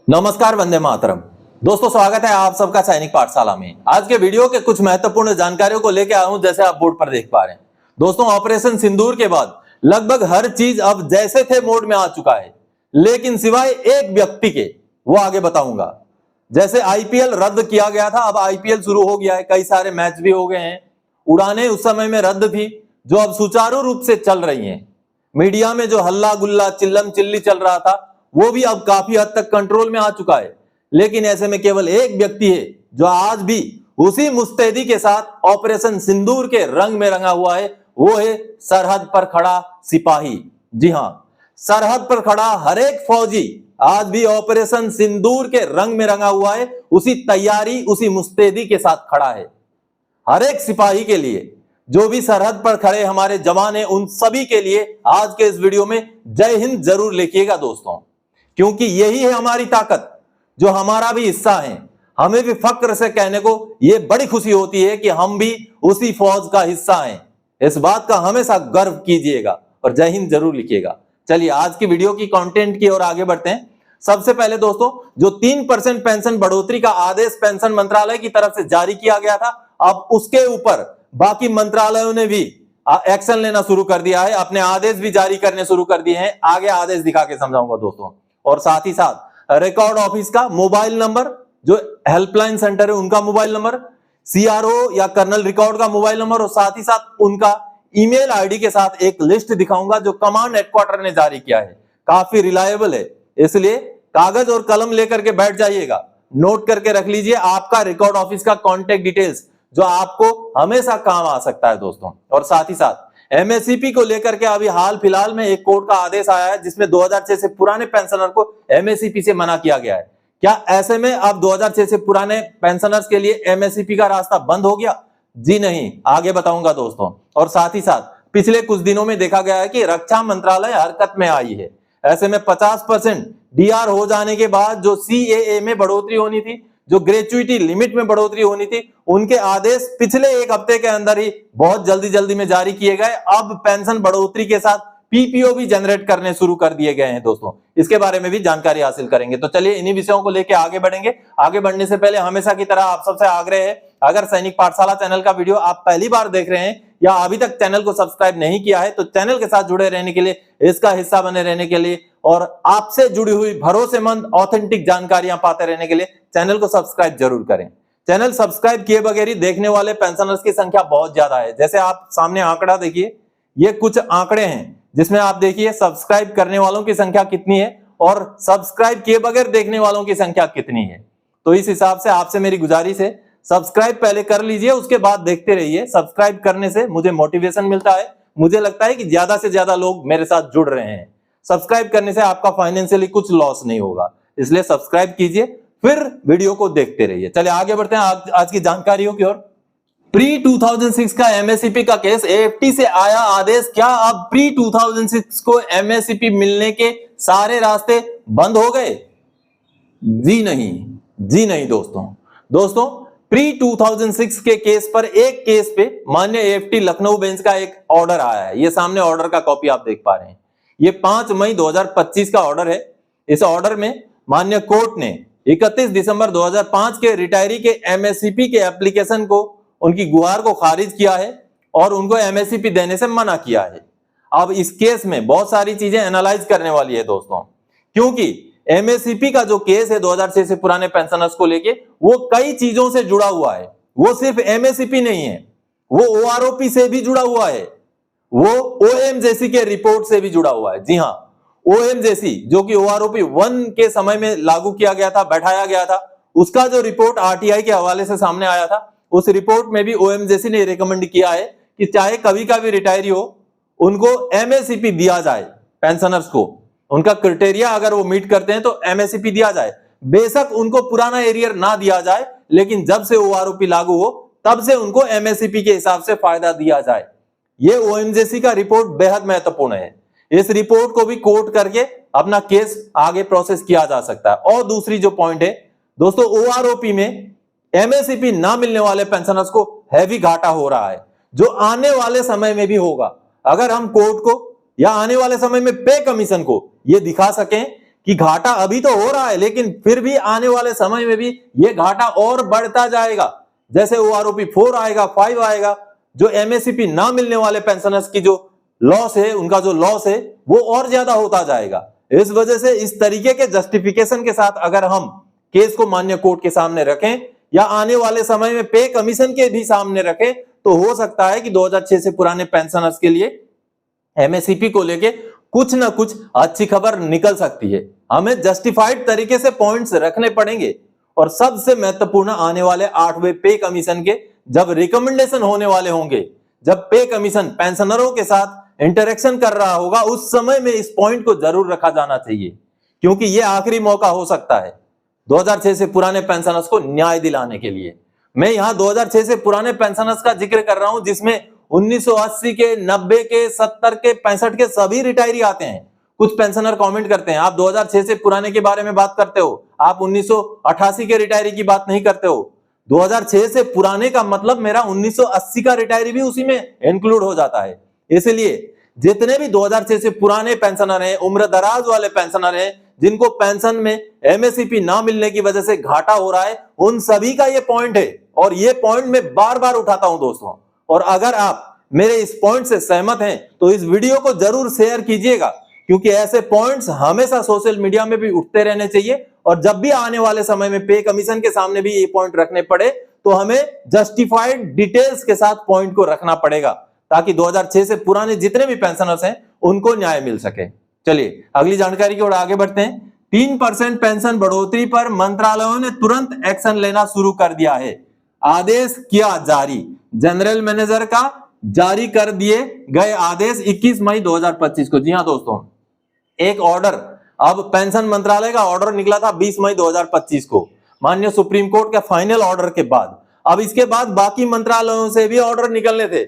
नमस्कार, वंदे मातरम। दोस्तों, स्वागत है आप सबका सैनिक पाठशाला में। आज के वीडियो के कुछ महत्वपूर्ण जानकारियों को लेकर आया हूं, जैसे आप बोर्ड पर देख पा रहे हैं। दोस्तों, ऑपरेशन सिंदूर के बाद लगभग हर चीज अब जैसे थे मोड में आ चुका है, लेकिन सिवाय एक व्यक्ति के, वो आगे बताऊंगा। जैसे आईपीएल रद्द किया गया था, अब आईपीएल शुरू हो गया है, कई सारे मैच भी हो गए हैं। उड़ानें उस समय में रद्द थी, जो अब सुचारू रूप से चल रही हैं। मीडिया में जो हल्ला गुल्ला चिल्लम चिल्ली चल रहा था, वो भी अब काफी हद तक कंट्रोल में आ चुका है। लेकिन ऐसे में केवल एक व्यक्ति है जो आज भी उसी मुस्तैदी के साथ ऑपरेशन सिंदूर के रंग में रंगा हुआ है, वो है सरहद पर खड़ा सिपाही। जी हां, सरहद पर खड़ा हर एक फौजी आज भी ऑपरेशन सिंदूर के रंग में रंगा हुआ है, उसी तैयारी उसी मुस्तैदी के साथ खड़ा है। हर एक सिपाही के लिए, जो भी सरहद पर खड़े हमारे जवान हैं, उन सभी के लिए आज के इस वीडियो में जय हिंद जरूर लिखिएगा दोस्तों, क्योंकि यही है हमारी ताकत, जो हमारा भी हिस्सा है। हमें भी फक्र से कहने को ये बड़ी खुशी होती है कि हम भी उसी फौज का हिस्सा हैं। इस बात का हमेशा गर्व कीजिएगा और जय हिंद जरूर लिखिएगा। चलिए आज की वीडियो की कंटेंट की ओर आगे बढ़ते हैं। सबसे पहले दोस्तों, जो 3% पेंशन बढ़ोतरी का आदेश पेंशन मंत्रालय की तरफ से जारी किया गया था, अब उसके ऊपर बाकी मंत्रालयों ने भी एक्शन लेना शुरू कर दिया है, अपने आदेश भी जारी करने शुरू कर दिए हैं। आगे आदेश दिखा के समझाऊंगा दोस्तों। और साथ ही साथ रिकॉर्ड ऑफिस का मोबाइल नंबर, जो हेल्पलाइन सेंटर है उनका मोबाइल नंबर, सीआरओ या कर्नल रिकॉर्ड का मोबाइल नंबर, और साथ ही साथ उनका ईमेल आईडी के साथ एक लिस्ट दिखाऊंगा जो कमांड हेडक्वार्टर ने जारी किया है। काफी रिलायबल है, इसलिए कागज और कलम लेकर के बैठ जाइएगा, नोट करके रख लीजिए आपका रिकॉर्ड ऑफिस का कॉन्टेक्ट डिटेल्स, जो आपको हमेशा काम आ सकता है दोस्तों। और साथ ही साथ एमएससीपी को लेकर के अभी हाल फिलहाल में एक कोर्ट का आदेश आया है, जिसमें 2006 से पुराने पेंशनर को एमएससीपी से मना किया गया है। क्या ऐसे में अब 2006 से पुराने पेंशनर्स के लिए एमएससीपी का रास्ता बंद हो गया? जी नहीं, आगे बताऊंगा दोस्तों। और साथ ही साथ पिछले कुछ दिनों में देखा गया है कि रक्षा मंत्रालय हरकत में आई है। ऐसे में 50% डीआर हो जाने के बाद जो सीएए में बढ़ोतरी होनी थी, जो ग्रेचुइटी लिमिट में बढ़ोतरी होनी थी, उनके आदेश पिछले एक हफ्ते के अंदर ही बहुत जल्दी में जारी किए गए। अब पेंशन बढ़ोतरी के साथ पीपीओ भी जनरेट करने शुरू कर दिए गए हैं दोस्तों। इसके बारे में भी जानकारी हासिल करेंगे। तो चलिए इन्हीं विषयों को लेकर आगे बढ़ेंगे। आगे बढ़ने से पहले हमेशा की तरह आप सबसे आग्रह है, अगर सैनिक पाठशाला चैनल का वीडियो आप पहली बार देख रहे हैं या अभी तक चैनल को सब्सक्राइब नहीं किया है, तो चैनल के साथ जुड़े रहने के लिए, इसका हिस्सा बने रहने के लिए और आपसे जुड़ी हुई भरोसेमंद ऑथेंटिक जानकारियां पाते रहने के लिए चैनल को सब्सक्राइब जरूर करें। चैनल सब्सक्राइब किए बगैर ही देखने वाले पेंशनर्स की संख्या बहुत ज्यादा है। जैसे आप सामने आंकड़ा देखिए, ये कुछ आंकड़े हैं जिसमें आप देखिए सब्सक्राइब करने वालों की संख्या कितनी है और सब्सक्राइब किए बगैर देखने वालों की संख्या कितनी है। तो इस हिसाब से आपसे मेरी गुजारिश है, सब्सक्राइब पहले कर लीजिए, उसके बाद देखते रहिए। सब्सक्राइब करने से मुझे मोटिवेशन मिलता है, मुझे लगता है कि ज्यादा से ज्यादा लोग मेरे साथ जुड़ रहे हैं। सब्सक्राइब करने से आपका फाइनेंशियली कुछ लॉस नहीं होगा, इसलिए सब्सक्राइब कीजिए, फिर वीडियो को देखते रहिए। चलिए आगे बढ़ते हैं आज की जानकारियों की ओर। प्री 2006 का एमएससीपी का केस, एएफटी से आया आदेश। क्या अब प्री 2006 को एमएससीपी मिलने के सारे रास्ते बंद हो गए? जी नहीं दोस्तों, प्री 2006 के केस पर, एक केस पे माननीय एएफटी लखनऊ बेंच का एक ऑर्डर आया है। ये सामने ऑर्डर का कॉपी आप देख पा रहे हैं। ये 5 मई 2025 का ऑर्डर है। इस ऑर्डर में माननीय कोर्ट ने 31 दिसंबर 2005 के रिटायरी के एमएससीपी के एप्लीकेशन को, उनकी गुहार को खारिज किया है और उनको एमएससीपी देने से मना किया है। अब इस केस में बहुत सारी चीजें एनालाइज करने वाली है दोस्तों, क्योंकि एमएससीपी का जो केस है 2006 से पुराने पेंशनर्स को लेके, वो कई चीजों से जुड़ा हुआ है। वो सिर्फ एमएससीपी नहीं है, वो ओआरओपी से भी जुड़ा हुआ है, वो ओएमजेसी के रिपोर्ट से भी जुड़ा हुआ है। जी हां, ओएमजेसी जो कि ओआरओपी 1 के समय में लागू किया गया था, बैठाया गया था, उसका जो रिपोर्ट आरटीआई के हवाले से सामने आया था, उस रिपोर्ट में भी ओएमजेसी ने रिकमेंड किया है कि चाहे कभी का भी रिटायरी हो, उनको एमएससीपी दिया जाए। पेंशनर्स को उनका क्राइटेरिया अगर वो मीट करते हैं तो एमएससीपी दिया जाए। बेशक उनको पुराना एरियर ना दिया जाए, लेकिन जब से ओआरओपी लागू हो तब से उनको एमएससीपी के हिसाब से फायदा दिया जाए। ये ओएमजेसी का रिपोर्ट बेहद महत्वपूर्ण है। इस रिपोर्ट को भी कोर्ट करके अपना केस आगे प्रोसेस किया जा सकता है। और दूसरी जो पॉइंट है दोस्तों, ओआरओपी में एमएससीपी ना मिलने वाले पेंशनर्स को हैवी घाटा हो रहा है, जो आने वाले समय में भी होगा। अगर हम कोर्ट को या आने वाले समय में पे कमीशन को ये दिखा सकें कि घाटा अभी तो हो रहा है, लेकिन फिर भी आने वाले समय में भी ये घाटा और बढ़ता जाएगा। जैसे OROP 4 आएगा, 5 आएगा, जो MACP ना मिलने वाले पेंशनर्स की जो लॉस है, उनका जो लॉस है वो और ज्यादा होता जाएगा। इस वजह से इस तरीके के जस्टिफिकेशन के साथ अगर हम केस को मान्य कोर्ट के सामने रखें या आने वाले समय में पे कमीशन के भी सामने रखें, तो हो सकता है कि 2006 से पुराने पेंशनर्स के लिए MACP को लेके कुछ ना कुछ अच्छी खबर निकल सकती है। हमें जस्टिफाइड तरीके से पॉइंट्स रखने पड़ेंगे। और सबसे महत्वपूर्ण आने वाले 8वें पे कमीशन के जब रिकमेंडेशन होने वाले होंगे, जब पे कमीशन पेंशनरों के साथ इंटरेक्शन कर रहा होगा, उस समय में इस पॉइंट को जरूर रखा जाना चाहिए, क्योंकि यह आखिरी मौका हो सकता है 2006 से पुराने पेंशनर्स को न्याय दिलाने के लिए। मैं यहां 2006 से पुराने पेंशनर्स का जिक्र कर रहा हूं, जिसमें 1980 के, 90 के, 70 के, 65 के सभी रिटायरी आते हैं। कुछ पेंशनर कमेंट करते हैं, आप 2006 से पुराने के बारे में बात करते हो, आप 1988 के रिटायरी की बात नहीं करते हो। 2006 से पुराने का मतलब मेरा 1980 का रिटायरी भी उसी में इंक्लूड हो जाता है। इसलिए जितने भी 2006 से पुराने पेंशनर हैं, उम्र दराज वाले पेंशनर हैं, जिनको पेंशन में MACP ना मिलने की वजह से घाटा हो रहा है, उन सभी का ये पॉइंट है। और ये पॉइंट मैं बार बार उठाता हूं दोस्तों। और अगर आप मेरे इस पॉइंट से सहमत हैं तो इस वीडियो को जरूर शेयर कीजिएगा, क्योंकि ऐसे पॉइंट्स हमेशा सोशल मीडिया में भी उठते रहने चाहिए। और जब भी आने वाले समय में पे कमीशन के सामने भी ये पॉइंट रखने पड़े, तो हमें जस्टिफाइड डिटेल्स के साथ पॉइंट को रखना पड़ेगा, ताकि 2006 से पुराने जितने भी पेंशनर्स हैं उनको न्याय मिल सके। चलिए अगली जानकारी की ओर आगे बढ़ते हैं। 3% पेंशन बढ़ोतरी पर मंत्रालयों ने तुरंत एक्शन लेना शुरू कर दिया है। आदेश किया जारी, जनरल मैनेजर का जारी कर दिए गए आदेश 21 मई 2025 को। जी हां दोस्तों, एक ऑर्डर, अब पेंशन मंत्रालय का ऑर्डर निकला था 20 मई 2025 को, माननीय सुप्रीम कोर्ट के फाइनल ऑर्डर के बाद। अब इसके बाद बाकी मंत्रालयों से भी ऑर्डर निकलने थे,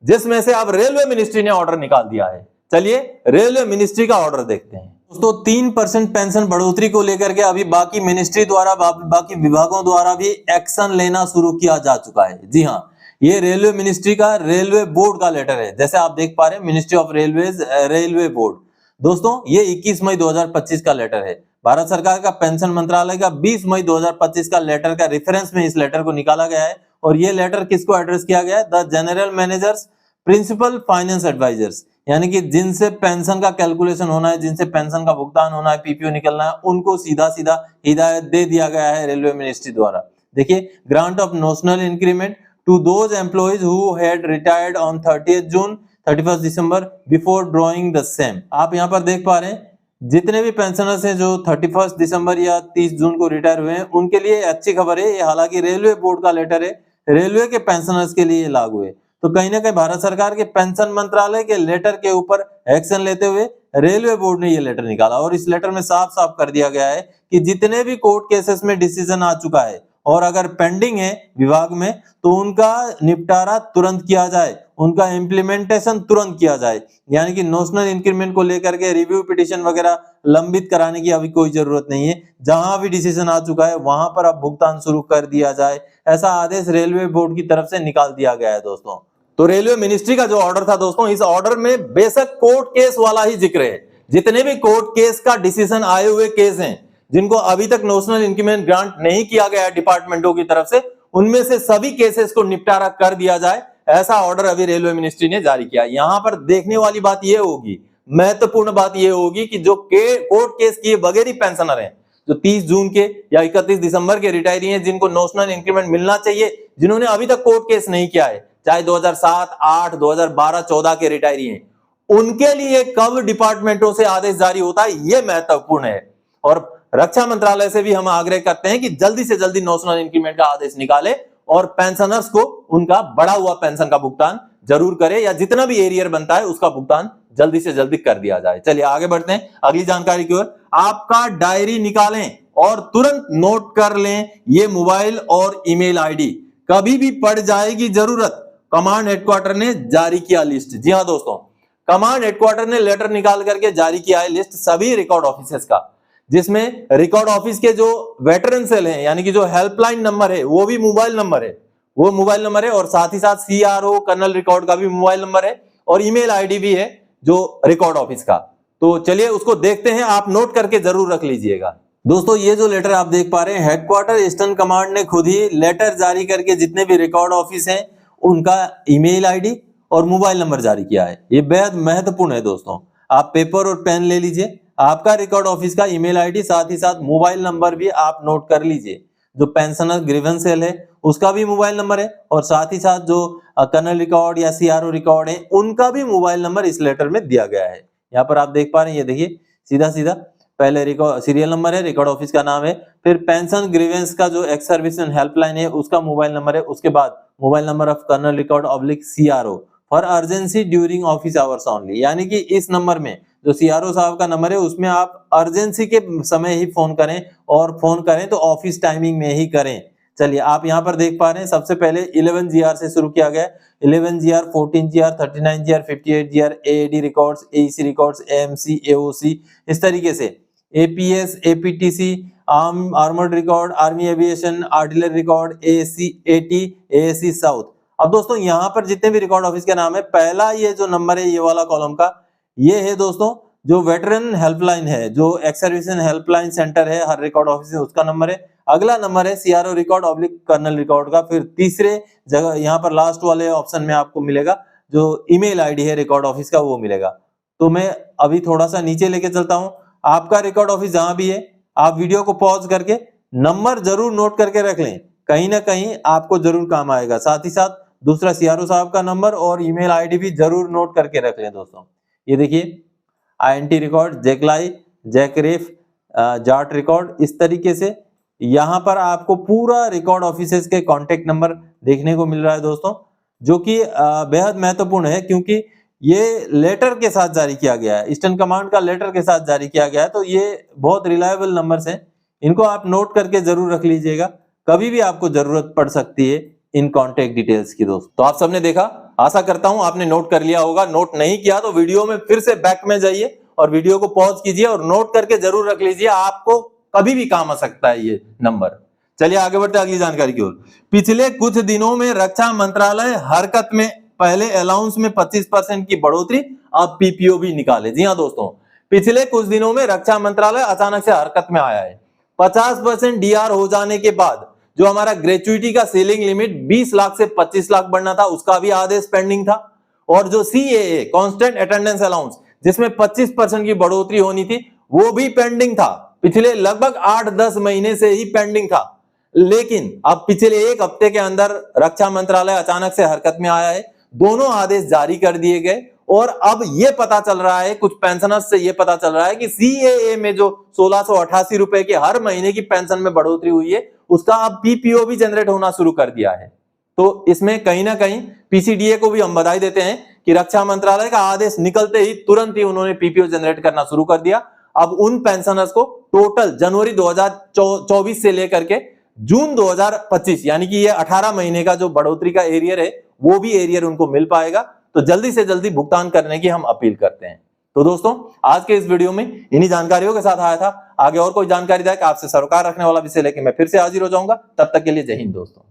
जिसमें से अब रेलवे मिनिस्ट्री ने ऑर्डर निकाल दिया है। चलिए रेलवे मिनिस्ट्री का ऑर्डर देखते हैं दोस्तों। 3% पेंशन बढ़ोतरी को लेकर के अभी बाकी मिनिस्ट्री द्वारा, बाकी विभागों द्वारा भी एक्शन लेना शुरू किया जा चुका है। जी हाँ, ये रेलवे मिनिस्ट्री का, रेलवे बोर्ड का लेटर है। जैसे आप देख पा रहे हैं, ministry of railways, railway board. दोस्तों ये 21 मई 2025 का लेटर है। भारत सरकार का पेंशन मंत्रालय का 20 मई 2025 का लेटर का रेफरेंस में इस लेटर को निकाला गया है। और ये लेटर किसको एड्रेस किया गया है? The general managers, principal finance advisers, यानी कि जिनसे पेंशन का कैलकुलेशन होना है, जिनसे पेंशन का भुगतान होना है, PPO निकलना है, उनको सीधा सीधा हिदायत दे दिया गया है रेलवे मिनिस्ट्री द्वारा। देखिए, grant of notional increment to those employees who had retired on 30th June 31st December before drawing the same. आप यहाँ पर देख पा रहे हैं, जितने भी पेंशनर्स हैं जो 31 दिसंबर या 30 जून को रिटायर हुए हैं, उनके लिए अच्छी खबर है। ये हालांकि रेलवे बोर्ड का लेटर है, रेलवे के पेंशनर्स के लिए लागू है। तो कहीं ना कहीं भारत सरकार के पेंशन मंत्रालय के लेटर के ऊपर एक्शन लेते हुए रेलवे बोर्ड ने ये लेटर निकाला। और इस लेटर में साफ साफ कर दिया गया है कि जितने भी कोर्ट केसेस में डिसीजन आ चुका है और अगर पेंडिंग है विभाग में, तो उनका निपटारा तुरंत किया जाए, उनका इम्प्लीमेंटेशन तुरंत किया जाए। यानी कि नोशनल इंक्रीमेंट को लेकर के रिव्यू पिटीशन वगैरह लंबित कराने की अभी कोई जरूरत नहीं है। जहां भी डिसीजन आ चुका है वहां पर अब भुगतान शुरू कर दिया जाए, ऐसा आदेश रेलवे बोर्ड की तरफ से निकाल दिया गया है दोस्तों। तो रेलवे मिनिस्ट्री का जो ऑर्डर था दोस्तों, इस ऑर्डर में बेशक कोर्ट केस वाला ही जिक्र है। जितने भी कोर्ट केस का डिसीजन आए हुए केस हैं, जिनको अभी तक नोशनल इंक्रीमेंट ग्रांट नहीं किया गया है डिपार्टमेंटों की तरफ से, उनमें से सभी केसेस को निपटारा कर दिया जाए, ऐसा ऑर्डर अभी रेलवे मिनिस्ट्री ने जारी किया। यहां पर देखने वाली बात यह होगी, महत्वपूर्ण बात यह होगी कि जो कोर्ट केस किए बगैर ही पेंशनर हैं, जो 30 जून के या 31 दिसंबर के रिटायरी हैं, जिनको नोशनल इंक्रीमेंट मिलना चाहिए, जिन्होंने अभी तक कोर्ट केस नहीं किया है, चाहे 2007, 8, 2012, 14 के रिटायरी हैं, उनके लिए कब डिपार्टमेंटों से आदेश जारी होता है, यह महत्वपूर्ण है। और रक्षा मंत्रालय से भी हम आग्रह करते हैं कि जल्दी से जल्दी नोशनल इंक्रीमेंट का आदेश निकाले और पेंशनर्स को उनका बढ़ा हुआ पेंशन का भुगतान जरूर करे, या जितना भी एरियर बनता है उसका भुगतान जल्दी से जल्दी कर दिया जाए। चलिए आगे बढ़ते हैं अगली जानकारी की ओर। आपका डायरी निकालें और तुरंत नोट कर लें ये मोबाइल और ईमेल आईडी, कभी भी पड़ जाएगी जरूरत। कमांड हेडक्वार्टर ने जारी किया लिस्ट। जी हां दोस्तों, कमांड हेडक्वार्टर ने लेटर निकाल करके जारी किया है लिस्ट सभी रिकॉर्ड ऑफिसर्स का, जिसमें रिकॉर्ड ऑफिस के जो वेटरन सेल हैं, यानी कि जो हेल्पलाइन नंबर है वो भी मोबाइल नंबर है, वो मोबाइल नंबर है, और साथ ही साथ CRO कर्नल रिकॉर्ड का भी मोबाइल नंबर है, और ईमेल आईडी भी है जो रिकॉर्ड ऑफिस का। तो चलिए उसको देखते हैं, आप नोट करके जरूर रख लीजिएगा। दोस्तों ये जो लेटर आप देख पा रहे हैं, हेडक्वार्टर ईस्टर्न कमांड ने खुद ही लेटर जारी करके जितने भी रिकॉर्ड ऑफिस हैं उनका ईमेल आईडी और मोबाइल नंबर जारी किया है। ये बेहद महत्वपूर्ण है दोस्तों। आप पेपर और पेन ले लीजिए, आपका रिकॉर्ड ऑफिस का ईमेल आईडी साथ ही साथ मोबाइल नंबर भी आप नोट कर लीजिए। जो पेंशनर ग्रीवेंस सेल है उसका भी मोबाइल नंबर है और साथ ही साथ जो कर्नल रिकॉर्ड या सीआरओ रिकॉर्ड है उनका भी मोबाइल नंबर इस लेटर में दिया गया है। यहाँ पर आप देख पा रहे हैं, ये देखिए सीधा सीधा पहले रिकॉर्ड सीरियल नंबर है, रिकॉर्ड ऑफिस का नाम है, फिर पेंशन ग्रीवेंस का जो एक्स सर्विस हेल्पलाइन है उसका मोबाइल नंबर है, उसके बाद mobile number of colonel record oblique CRO for urgency during office hours only. यानी कि इस नंबर में जो सीआरओ साहब का नंबर है उसमें आप अर्जेंसी के समय ही फोन करें और फोन करें तो ऑफिस टाइमिंग में ही करें। चलिए आप यहाँ पर देख पा रहे हैं, सबसे पहले 11GR से शुरू किया गया, 11GR, 14GR, 39GR, 58GR, AAD records, AEC records, AMC, AOC, इस तरीके से APS, APTC, armoured record, army aviation, artillery record, AAC, AT, AAC south. अब दोस्तों यहाँ पर जितने भी रिकॉर्ड ऑफिस का नाम है, पहला ये जो नंबर है ये वाला कॉलम का, ये है दोस्तों जो वेटरन हेल्पलाइन है, जो एक्स सर्विसन हेल्पलाइन सेंटर है हर रिकॉर्ड ऑफिस में, उसका नंबर है। अगला नंबर है CRO record oblique colonel record का। फिर तीसरे जगह यहाँ पर लास्ट वाले ऑप्शन में आपको मिलेगा जो ईमेल आईडी है रिकॉर्ड ऑफिस का, वो मिलेगा। तो मैं अभी थोड़ा सा नीचे लेके चलता हूँ। आपका रिकॉर्ड ऑफिस जहां भी है, आप वीडियो को पॉज करके नंबर जरूर नोट करके रख लें, कहीं ना कहीं आपको जरूर काम आएगा। साथ ही साथ दूसरा सीआरओ साहब का नंबर और ईमेल आईडी भी जरूर नोट करके रख लें दोस्तों। ये देखिए INT रिकॉर्ड, जैकलाई, जैकरेफ, जाट रिकॉर्ड, इस तरीके से यहाँ पर आपको पूरा रिकॉर्ड ऑफिसेस के कॉन्टेक्ट नंबर देखने को मिल रहा है दोस्तों, जो कि बेहद महत्वपूर्ण है क्योंकि ये लेटर के साथ जारी किया गया है, ईस्टर्न कमांड का लेटर के साथ जारी किया गया है। तो ये बहुत रिलायबल नंबर्स हैं, इनको आप नोट करके जरूर रख लीजिएगा, कभी भी आपको जरूरत पड़ सकती है इन कॉन्टेक्ट डिटेल्स की दोस्तों। तो आप सबने देखा, आशा करता हूं आपने नोट कर लिया होगा। नोट नहीं किया तो वीडियो में फिर से बैक में जाइए और वीडियो को पॉज कीजिए और नोट करके जरूर रख लीजिए, आपको कभी भी काम आ सकता है ये नंबर। चलिए आगे बढ़ते अगली जानकारी की ओर। पिछले कुछ दिनों में रक्षा मंत्रालय हरकत में, पहले अलाउंस में 25% की बढ़ोतरी, अब पीपीओ भी निकाले। जी हाँ दोस्तों, पिछले कुछ दिनों में रक्षा मंत्रालय अचानक से हरकत में आया है। 50% डीआर हो जाने के बाद जो हमारा ग्रेचुइटी का सीलिंग लिमिट 20 लाख से 25 लाख बढ़ना था, उसका भी आदेश पेंडिंग था। और जो CAA कांस्टेंट अटेंडेंस अलाउंस जिसमें 25% की बढ़ोतरी होनी थी, वो भी पेंडिंग था। पिछले लगभग 8-10 महीने से ही पेंडिंग था, लेकिन अब पिछले एक हफ्ते के अंदर रक्षा मंत्रालय अचानक से हरकत में आया है। दोनों आदेश जारी कर दिए गए और अब ये पता चल रहा है, कुछ पेंशनर्स से ये पता चल रहा है कि CAA में जो 1688 रुपए के हर महीने की पेंशन में बढ़ोतरी हुई है, उसका अब पीपीओ भी जनरेट होना शुरू कर दिया है। तो इसमें कहीं ना कहीं PCDA को भी हम बधाई देते हैं कि रक्षा मंत्रालय का आदेश निकलते ही तुरंत ही उन्होंने पीपीओ जनरेट करना शुरू कर दिया। अब उन पेंशनर्स को टोटल जनवरी 2024 से लेकर के जून 2025 यानी कि ये 18 महीने का जो बढ़ोतरी का एरियर है, वो भी एरियर उनको मिल पाएगा। तो जल्दी से जल्दी भुगतान करने की हम अपील करते हैं। तो दोस्तों आज के इस वीडियो में इन्हीं जानकारियों के साथ आया था। आगे और कोई जानकारी आपसे सरोकार रखने वाला विषय लेके मैं फिर से हाजिर हो जाऊंगा। तब तक के लिए जय हिंद दोस्तों।